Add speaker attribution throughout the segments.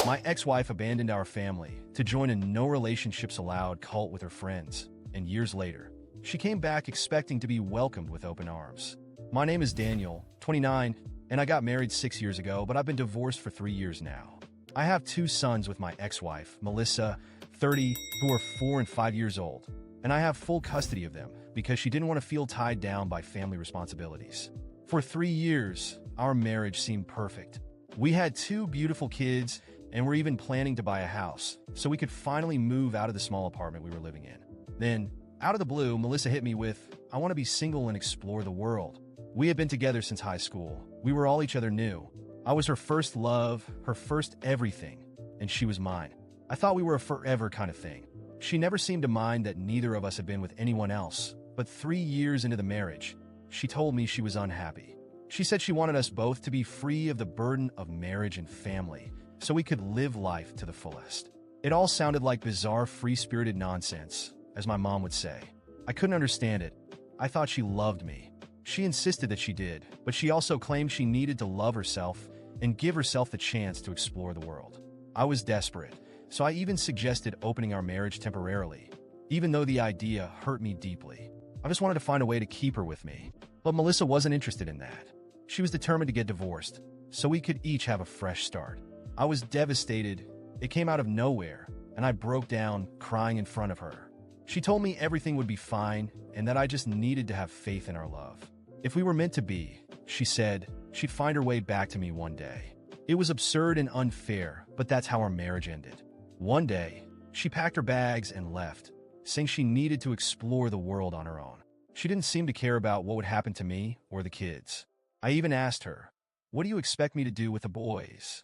Speaker 1: My ex-wife abandoned our family to join a no relationships allowed cult with her friends, and years later, she came back expecting to be welcomed with open arms. My name is Daniel, 29, and I got married 6 years ago, but I've been divorced for 3 years now. I have 2 sons with my ex-wife, Melissa, 30, who are 4 and 5 years old, and I have full custody of them because she didn't want to feel tied down by family responsibilities. For 3 years, our marriage seemed perfect. We had 2 beautiful kids, and we're even planning to buy a house, so we could finally move out of the small apartment we were living in. Then, out of the blue, Melissa hit me with, "I want to be single and explore the world." We had been together since high school. We were all each other new. I was her first love, her first everything, and she was mine. I thought we were a forever kind of thing. She never seemed to mind that neither of us had been with anyone else, but 3 years into the marriage, she told me she was unhappy. She said she wanted us both to be free of the burden of marriage and family, so we could live life to the fullest. It all sounded like bizarre, free-spirited nonsense, as my mom would say. I couldn't understand it. I thought she loved me. She insisted that she did, but she also claimed she needed to love herself and give herself the chance to explore the world. I was desperate, so I even suggested opening our marriage temporarily, even though the idea hurt me deeply. I just wanted to find a way to keep her with me, but Melissa wasn't interested in that. She was determined to get divorced, so we could each have a fresh start. I was devastated. It came out of nowhere, and I broke down, crying in front of her. She told me everything would be fine and that I just needed to have faith in our love. If we were meant to be, she said, she'd find her way back to me one day. It was absurd and unfair, but that's how our marriage ended. One day, she packed her bags and left, saying she needed to explore the world on her own. She didn't seem to care about what would happen to me or the kids. I even asked her, "What do you expect me to do with the boys?"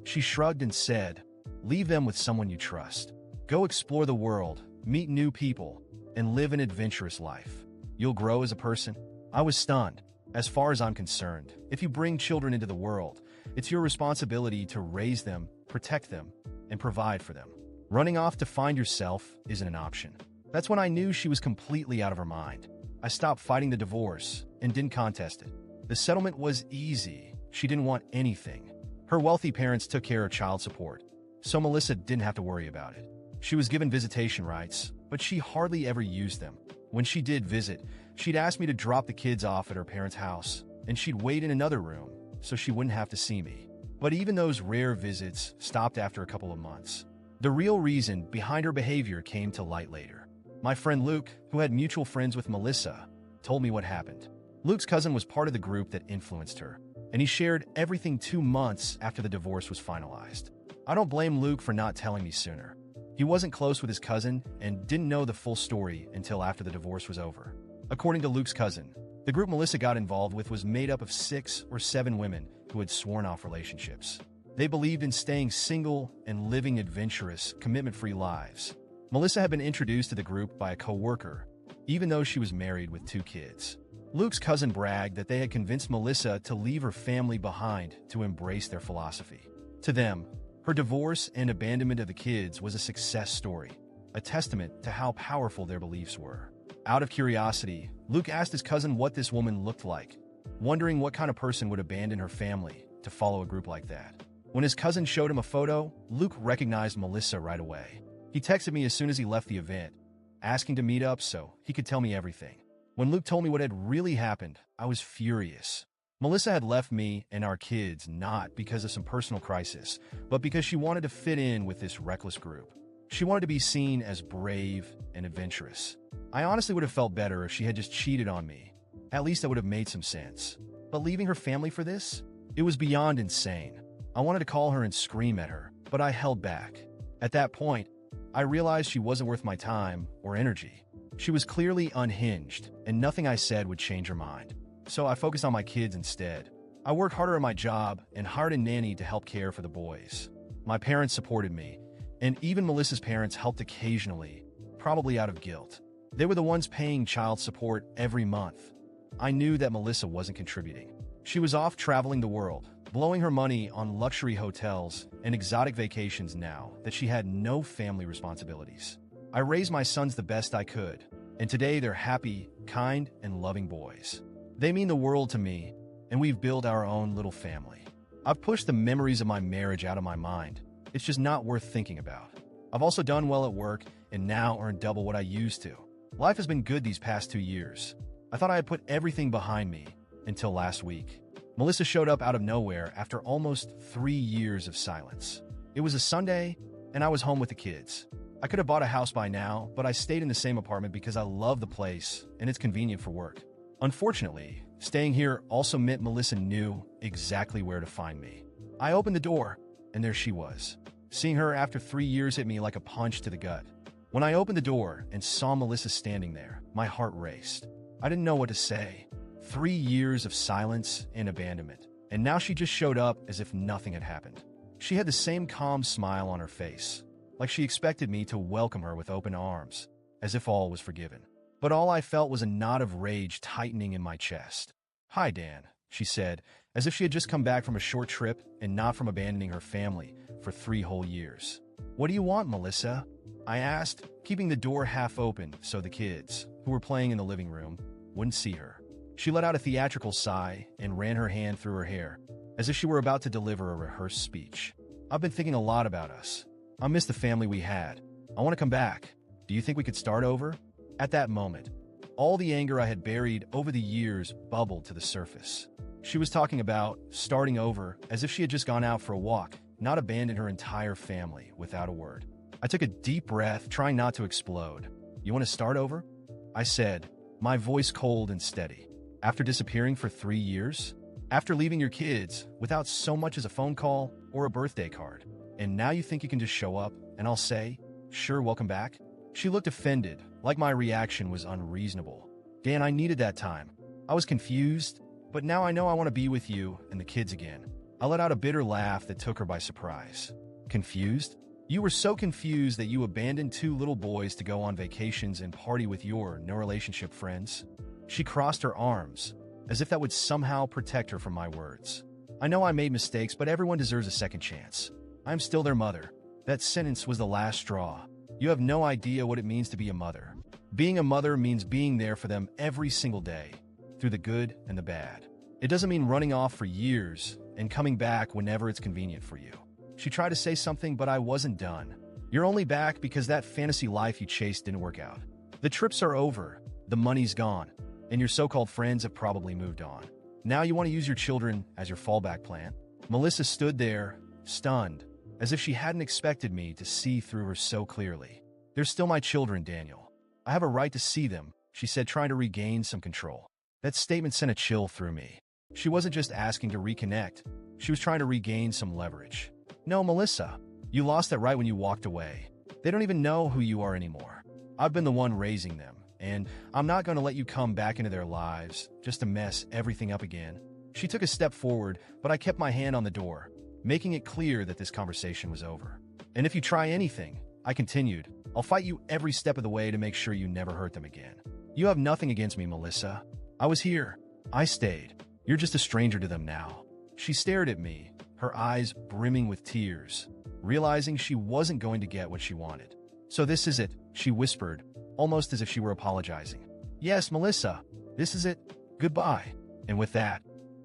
Speaker 1: She shrugged and said, "Leave them with someone you trust. Go explore the world, meet new people, and live an adventurous life. You'll grow as a person." I was stunned. As far as I'm concerned, if you bring children into the world, it's your responsibility to raise them, protect them, and provide for them. Running off to find yourself isn't an option. That's when I knew she was completely out of her mind. I stopped fighting the divorce and didn't contest it. The settlement was easy. She didn't want anything. Her wealthy parents took care of child support, so Melissa didn't have to worry about it. She was given visitation rights, but she hardly ever used them. When she did visit, she'd ask me to drop the kids off at her parents' house, and she'd wait in another room so she wouldn't have to see me. But even those rare visits stopped after a couple of months. The real reason behind her behavior came to light later. My friend Luke, who had mutual friends with Melissa, told me what happened. Luke's cousin was part of the group that influenced her, and he shared everything 2 months after the divorce was finalized. I don't blame Luke for not telling me sooner. He wasn't close with his cousin and didn't know the full story until after the divorce was over. According to Luke's cousin, the group Melissa got involved with was made up of 6 or 7 women who had sworn off relationships. They believed in staying single and living adventurous, commitment-free lives. Melissa had been introduced to the group by a co-worker, even though she was married with 2 kids. Luke's cousin bragged that they had convinced Melissa to leave her family behind to embrace their philosophy. To them, her divorce and abandonment of the kids was a success story, a testament to how powerful their beliefs were. Out of curiosity, Luke asked his cousin what this woman looked like, wondering what kind of person would abandon her family to follow a group like that. When his cousin showed him a photo, Luke recognized Melissa right away. He texted me as soon as he left the event, asking to meet up so he could tell me everything. When Luke told me what had really happened, I was furious. Melissa had left me and our kids not because of some personal crisis, but because she wanted to fit in with this reckless group. She wanted to be seen as brave and adventurous. I honestly would have felt better if she had just cheated on me. At least that would have made some sense. But leaving her family for this? It was beyond insane. I wanted to call her and scream at her, but I held back. At that point, I realized she wasn't worth my time or energy. She was clearly unhinged, and nothing I said would change her mind. So I focused on my kids instead. I worked harder at my job and hired a nanny to help care for the boys. My parents supported me, and even Melissa's parents helped occasionally, probably out of guilt. They were the ones paying child support every month. I knew that Melissa wasn't contributing. She was off traveling the world, blowing her money on luxury hotels and exotic vacations now that she had no family responsibilities. I raised my sons the best I could, and today they're happy, kind, and loving boys. They mean the world to me, and we've built our own little family. I've pushed the memories of my marriage out of my mind, It's just not worth thinking about. I've also done well at work and now earn double what I used to. Life has been good these past 2 years. I thought I had put everything behind me until last week. Melissa showed up out of nowhere after almost 3 years of silence. It was a Sunday, and I was home with the kids. I could have bought a house by now, but I stayed in the same apartment because I love the place and it's convenient for work. Unfortunately, staying here also meant Melissa knew exactly where to find me. I opened the door, and there she was. Seeing her after 3 years hit me like a punch to the gut. When I opened the door and saw Melissa standing there, my heart raced. I didn't know what to say. 3 years of silence and abandonment, and now she just showed up as if nothing had happened. She had the same calm smile on her face, like she expected me to welcome her with open arms, as if all was forgiven. But all I felt was a knot of rage tightening in my chest. "Hi, Dan," she said, as if she had just come back from a short trip and not from abandoning her family for 3 whole years. "What do you want, Melissa?" I asked, keeping the door half open so the kids, who were playing in the living room, wouldn't see her. She let out a theatrical sigh and ran her hand through her hair, as if she were about to deliver a rehearsed speech. "I've been thinking a lot about us. I miss the family we had. I want to come back. Do you think we could start over?" At that moment, all the anger I had buried over the years bubbled to the surface. She was talking about starting over as if she had just gone out for a walk, not abandoned her entire family without a word. I took a deep breath, trying not to explode. "You want to start over?" I said, my voice cold and steady. "After disappearing for 3 years? After leaving your kids without so much as a phone call or a birthday card? And now you think you can just show up and I'll say, 'Sure, welcome back'?" She looked offended, like my reaction was unreasonable. "Dan, I needed that time. I was confused, but now I know I want to be with you and the kids again." I let out a bitter laugh that took her by surprise. "Confused? You were so confused that you abandoned 2 little boys to go on vacations and party with your no-relationship friends?" She crossed her arms, as if that would somehow protect her from my words. "I know I made mistakes, but everyone deserves a second chance. I'm still their mother." That sentence was the last straw. You have no idea what it means to be a mother. Being a mother means being there for them every single day, through the good and the bad. It doesn't mean running off for years and coming back whenever it's convenient for you. She tried to say something, but I wasn't done. "You're only back because that fantasy life you chased didn't work out. The trips are over, the money's gone, and your so-called friends have probably moved on. Now you want to use your children as your fallback plan?" Melissa stood there, stunned, as if she hadn't expected me to see through her so clearly. "They're still my children, Daniel. I have a right to see them," she said, trying to regain some control. That statement sent a chill through me. She wasn't just asking to reconnect. She was trying to regain some leverage. "No, Melissa, you lost that right when you walked away. They don't even know who you are anymore. I've been the one raising them, and I'm not going to let you come back into their lives just to mess everything up again." She took a step forward, but I kept my hand on the door, making it clear that this conversation was over. "And if you try anything," I continued, "I'll fight you every step of the way to make sure you never hurt them again. You have nothing against me, Melissa. I was here. I stayed. You're just a stranger to them now." She stared at me, her eyes brimming with tears, realizing she wasn't going to get what she wanted. "So this is it," she whispered, almost as if she were apologizing. "Yes, Melissa, this is it. Goodbye." And with that,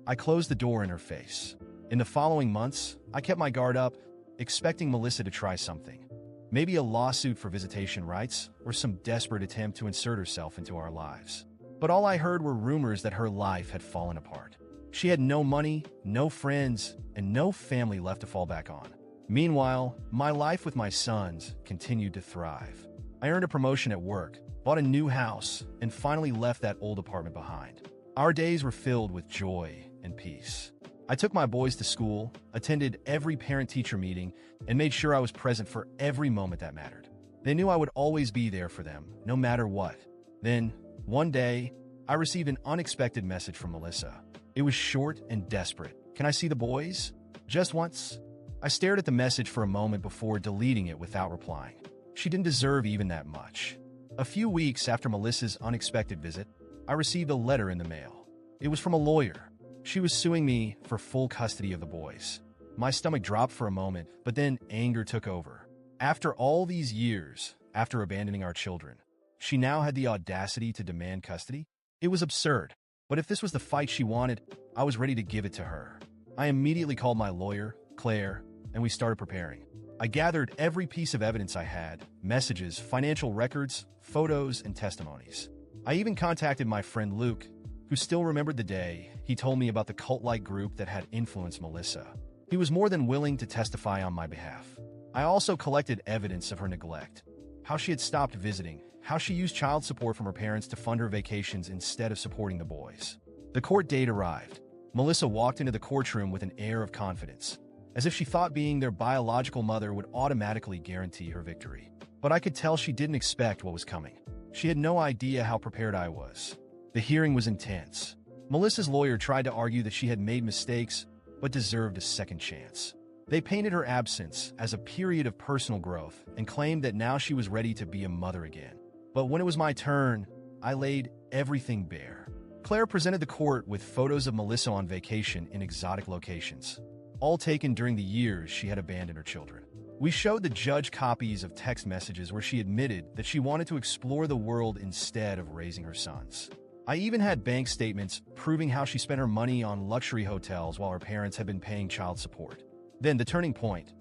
Speaker 1: I closed the door in her face. In the following months, I kept my guard up, expecting Melissa to try something. Maybe a lawsuit for visitation rights, or some desperate attempt to insert herself into our lives. But all I heard were rumors that her life had fallen apart. She had no money, no friends, and no family left to fall back on. Meanwhile, my life with my sons continued to thrive. I earned a promotion at work, bought a new house, and finally left that old apartment behind. Our days were filled with joy and peace. I took my boys to school, attended every parent-teacher meeting, and made sure I was present for every moment that mattered. They knew I would always be there for them, no matter what. Then, one day, I received an unexpected message from Melissa. It was short and desperate. "Can I see the boys? Just once?" I stared at the message for a moment before deleting it without replying. She didn't deserve even that much. A few weeks after Melissa's unexpected visit, I received a letter in the mail. It was from a lawyer. She was suing me for full custody of the boys. My stomach dropped for a moment, but then anger took over. After all these years, after abandoning our children, she now had the audacity to demand custody? It was absurd. But if this was the fight she wanted, I was ready to give it to her. I immediately called my lawyer, Claire, and we started preparing. I gathered every piece of evidence I had: messages, financial records, photos, and testimonies. I even contacted my friend Luke, who still remembered the day he told me about the cult-like group that had influenced Melissa. He was more than willing to testify on my behalf. I also collected evidence of her neglect, how she had stopped visiting, how she used child support from her parents to fund her vacations instead of supporting the boys. The court date arrived. Melissa walked into the courtroom with an air of confidence, as if she thought being their biological mother would automatically guarantee her victory. But I could tell she didn't expect what was coming. She had no idea how prepared I was. The hearing was intense. Melissa's lawyer tried to argue that she had made mistakes, but deserved a second chance. They painted her absence as a period of personal growth and claimed that now she was ready to be a mother again. But when it was my turn, I laid everything bare. Claire presented the court with photos of Melissa on vacation in exotic locations, all taken during the years she had abandoned her children. We showed the judge copies of text messages where she admitted that she wanted to explore the world instead of raising her sons. I even had bank statements proving how she spent her money on luxury hotels while her parents had been paying child support. Then, the turning point.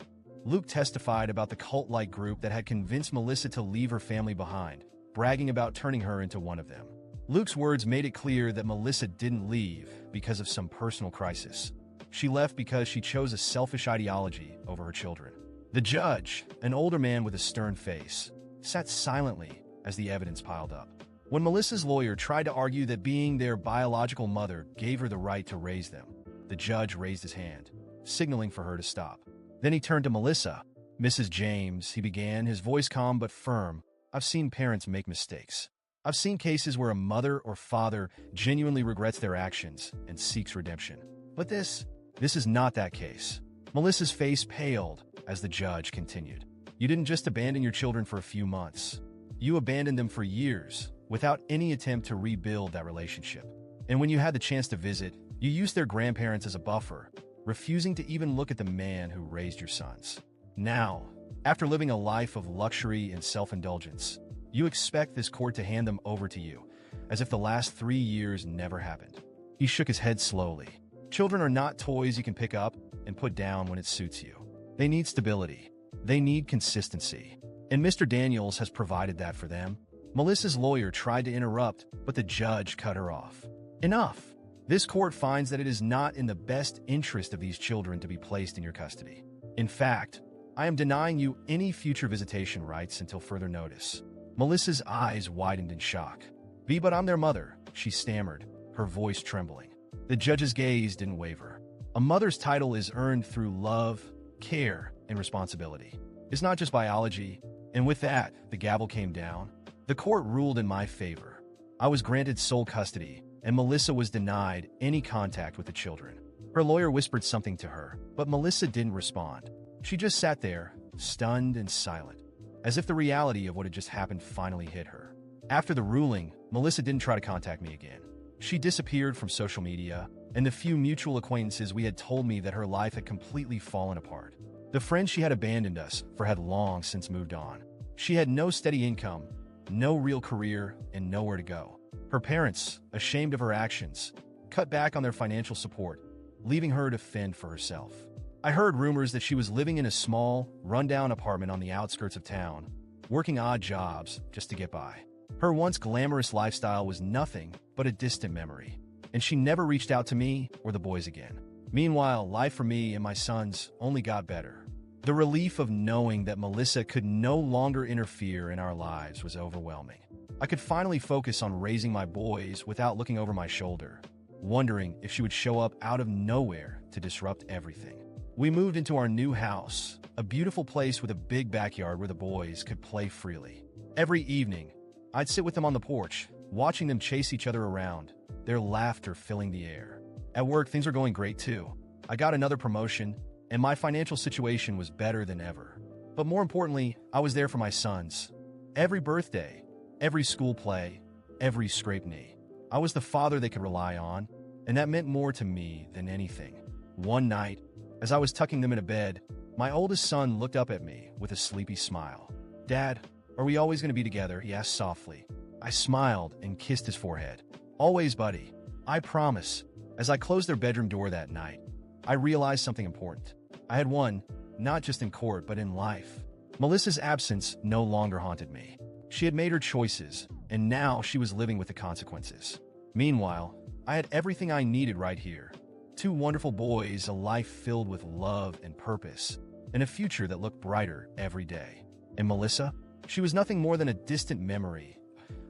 Speaker 1: Luke testified about the cult-like group that had convinced Melissa to leave her family behind, bragging about turning her into one of them. Luke's words made it clear that Melissa didn't leave because of some personal crisis. She left because she chose a selfish ideology over her children. The judge, an older man with a stern face, sat silently as the evidence piled up. When Melissa's lawyer tried to argue that being their biological mother gave her the right to raise them, the judge raised his hand, signaling for her to stop. Then he turned to Melissa. "Mrs. James," he began, his voice calm but firm, "I've seen parents make mistakes. I've seen cases where a mother or father genuinely regrets their actions and seeks redemption. But this is not that case." Melissa's face paled as the judge continued. "You didn't just abandon your children for a few months. You abandoned them for years, without any attempt to rebuild that relationship. And when you had the chance to visit, you used their grandparents as a buffer, refusing to even look at the man who raised your sons. Now, after living a life of luxury and self-indulgence, you expect this court to hand them over to you, as if the last 3 years never happened." He shook his head slowly. "Children are not toys you can pick up and put down when it suits you. They need stability. They need consistency. And Mr. Daniels has provided that for them." Melissa's lawyer tried to interrupt, but the judge cut her off. "Enough. This court finds that it is not in the best interest of these children to be placed in your custody. In fact, I am denying you any future visitation rights until further notice." Melissa's eyes widened in shock. "But I'm their mother," she stammered, her voice trembling. The judge's gaze didn't waver. "A mother's title is earned through love, care, and responsibility. It's not just biology." And with that, the gavel came down. The court ruled in my favor. I was granted sole custody, and Melissa was denied any contact with the children. Her lawyer whispered something to her, but Melissa didn't respond. She just sat there, stunned and silent, as if the reality of what had just happened finally hit her. After the ruling, Melissa didn't try to contact me again. She disappeared from social media, and the few mutual acquaintances we had told me that her life had completely fallen apart. The friends she had abandoned us for had long since moved on. She had no steady income, no real career, and nowhere to go. Her parents, ashamed of her actions, cut back on their financial support, leaving her to fend for herself. I heard rumors that she was living in a small, rundown apartment on the outskirts of town, working odd jobs just to get by. Her once glamorous lifestyle was nothing but a distant memory, and she never reached out to me or the boys again. Meanwhile, life for me and my sons only got better. The relief of knowing that Melissa could no longer interfere in our lives was overwhelming. I could finally focus on raising my boys without looking over my shoulder, wondering if she would show up out of nowhere to disrupt everything. We moved into our new house, a beautiful place with a big backyard where the boys could play freely. Every evening, I'd sit with them on the porch, watching them chase each other around, their laughter filling the air. At work, things were going great too. I got another promotion, and my financial situation was better than ever. But more importantly, I was there for my sons. Every birthday, every school play, every scraped knee. I was the father they could rely on, and that meant more to me than anything. One night, as I was tucking them into bed, my oldest son looked up at me with a sleepy smile. "Dad, are we always going to be together?" he asked softly. I smiled and kissed his forehead. "Always, buddy. I promise." As I closed their bedroom door that night, I realized something important. I had won, not just in court but in life. Melissa's absence no longer haunted me. She had made her choices, and now she was living with the consequences. Meanwhile, I had everything I needed right here. Two wonderful boys, a life filled with love and purpose, and a future that looked brighter every day. And Melissa? She was nothing more than a distant memory,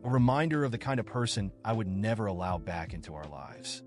Speaker 1: a reminder of the kind of person I would never allow back into our lives.